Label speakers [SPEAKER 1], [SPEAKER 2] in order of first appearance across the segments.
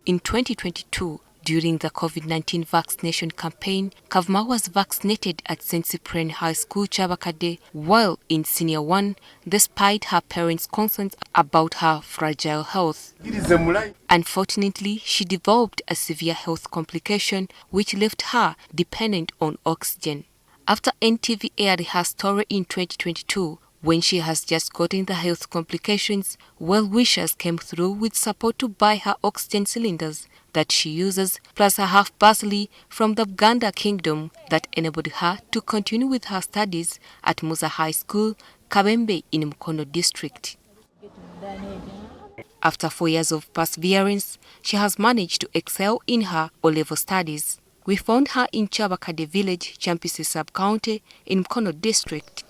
[SPEAKER 1] In 2022, during the COVID-19 vaccination campaign, Kavuma was vaccinated at St. Cyprian High School, Chabakade, while in Senior 1, despite her parents' concerns about her fragile health. Unfortunately, she developed a severe health complication which left her dependent on oxygen. After NTV aired her story in 2022, when she has just gotten the health complications, well-wishers came through with support to buy her oxygen cylinders that she uses, plus a half bursary from the Buganda Kingdom that enabled her to continue with her studies at Muzza High School, Kabembe in Mukono district. After 4 years of perseverance, she has managed to excel in her O-level studies. We found her in Chabakade village, Champisi sub-county in Mukono district.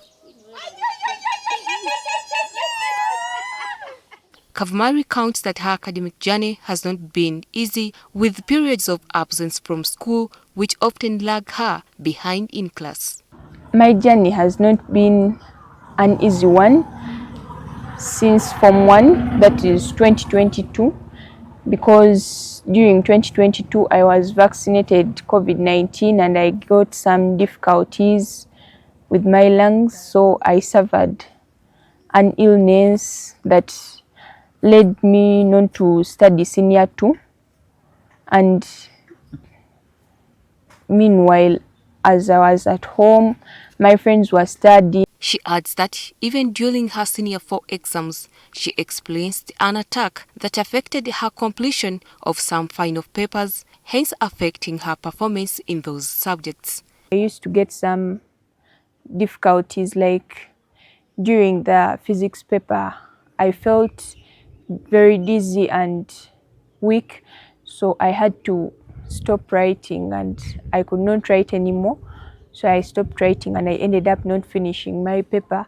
[SPEAKER 1] Kavuma recounts that her academic journey has not been easy, with periods of absence from school which often lag her behind in class.
[SPEAKER 2] My journey has not been an easy one since Form 1, that is 2022, because during 2022 I was vaccinated COVID-19 and I got some difficulties with my lungs, so I suffered an illness that led me not to study Senior 2, and meanwhile, as I was at home, my friends were studying.
[SPEAKER 1] She adds that even during her Senior 4 exams, she experienced an attack that affected her completion of some final papers, hence affecting her performance in those subjects.
[SPEAKER 2] I used to get some difficulties, like during the physics paper, I felt very dizzy and weak, so I had to stop writing and I could not write anymore. So I stopped writing and I ended up not finishing my paper.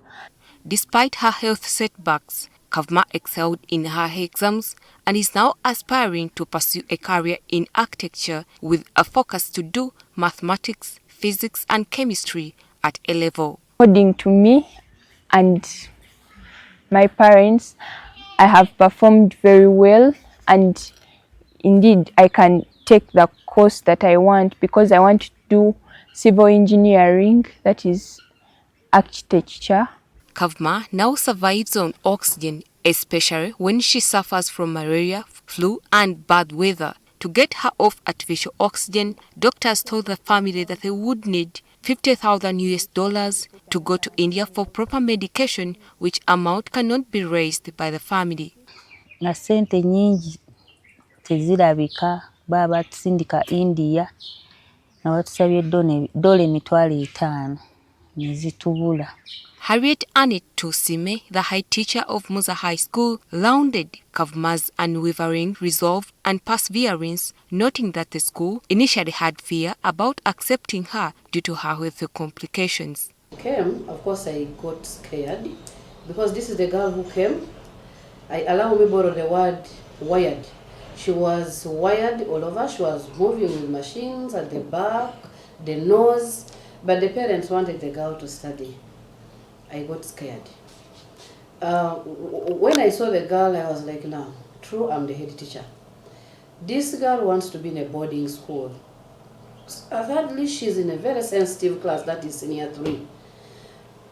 [SPEAKER 1] Despite her health setbacks, Kavuma excelled in her exams and is now aspiring to pursue a career in architecture with a focus to do mathematics, physics and chemistry at A level.
[SPEAKER 2] According to me and my parents, I have performed very well, and indeed I can take the course that I want because I want to do civil engineering, that is architecture.
[SPEAKER 1] Kavuma now survives on oxygen, especially when she suffers from malaria, flu and bad weather. To get her off artificial oxygen, doctors told the family that they would need $50,000 to go to India for proper medication, which amount cannot be raised by the family.
[SPEAKER 3] Na sente nyingi tezirabika, baba tusindika India na watusabye dola $5,000 nezitubula.
[SPEAKER 1] Harriet Annette Tosime, the high teacher of Muzza High School, lauded Kavuma's unwavering resolve and perseverance, noting that the school initially had fear about accepting her due to her health complications.
[SPEAKER 4] Of course I got scared because this is the girl who came. Allow me borrow the word wired. She was wired all over. She was moving with machines at the back, the nose, but the parents wanted the girl to study. I got scared. When I saw the girl, I was like, no, true, I'm the head teacher. This girl wants to be in a boarding school. Thirdly, she's in a very sensitive class, that is Senior 3.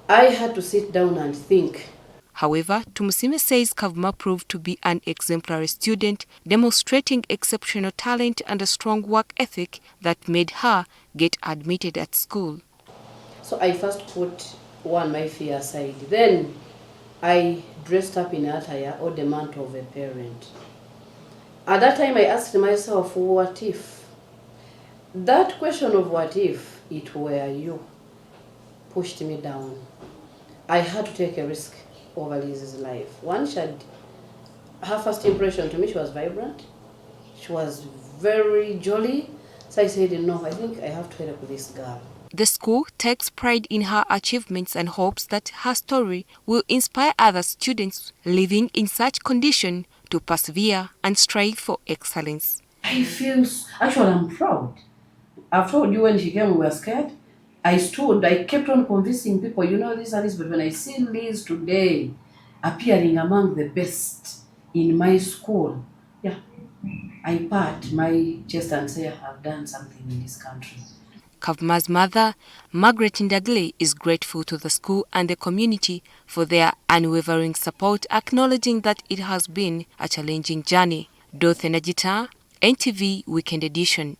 [SPEAKER 4] I had to sit down and think.
[SPEAKER 1] However, Tumusime says Kavuma proved to be an exemplary student, demonstrating exceptional talent and a strong work ethic that made her get admitted at school.
[SPEAKER 4] So I first put my fear aside. Then I dressed up in attire or the mantle of a parent. At that time I asked myself, what if? That question of what if it were you pushed me down. I had to take a risk over Liz's life. Her first impression to me, she was vibrant. She was very jolly. So I said, no, I think I have to help this girl.
[SPEAKER 1] The school takes pride in her achievements and hopes that her story will inspire other students living in such condition to persevere and strive for excellence.
[SPEAKER 4] I feel, actually I'm proud. I've told you when she came, we were scared. I kept on convincing people, you know this and this, but when I see Liz today appearing among the best in my school, yeah, I pat my chest and say I have done something in this country.
[SPEAKER 1] Kavuma's mother, Margaret Ndagle, is grateful to the school and the community for their unwavering support, acknowledging that it has been a challenging journey. Dorothy, Nagitta, NTV Weekend Edition.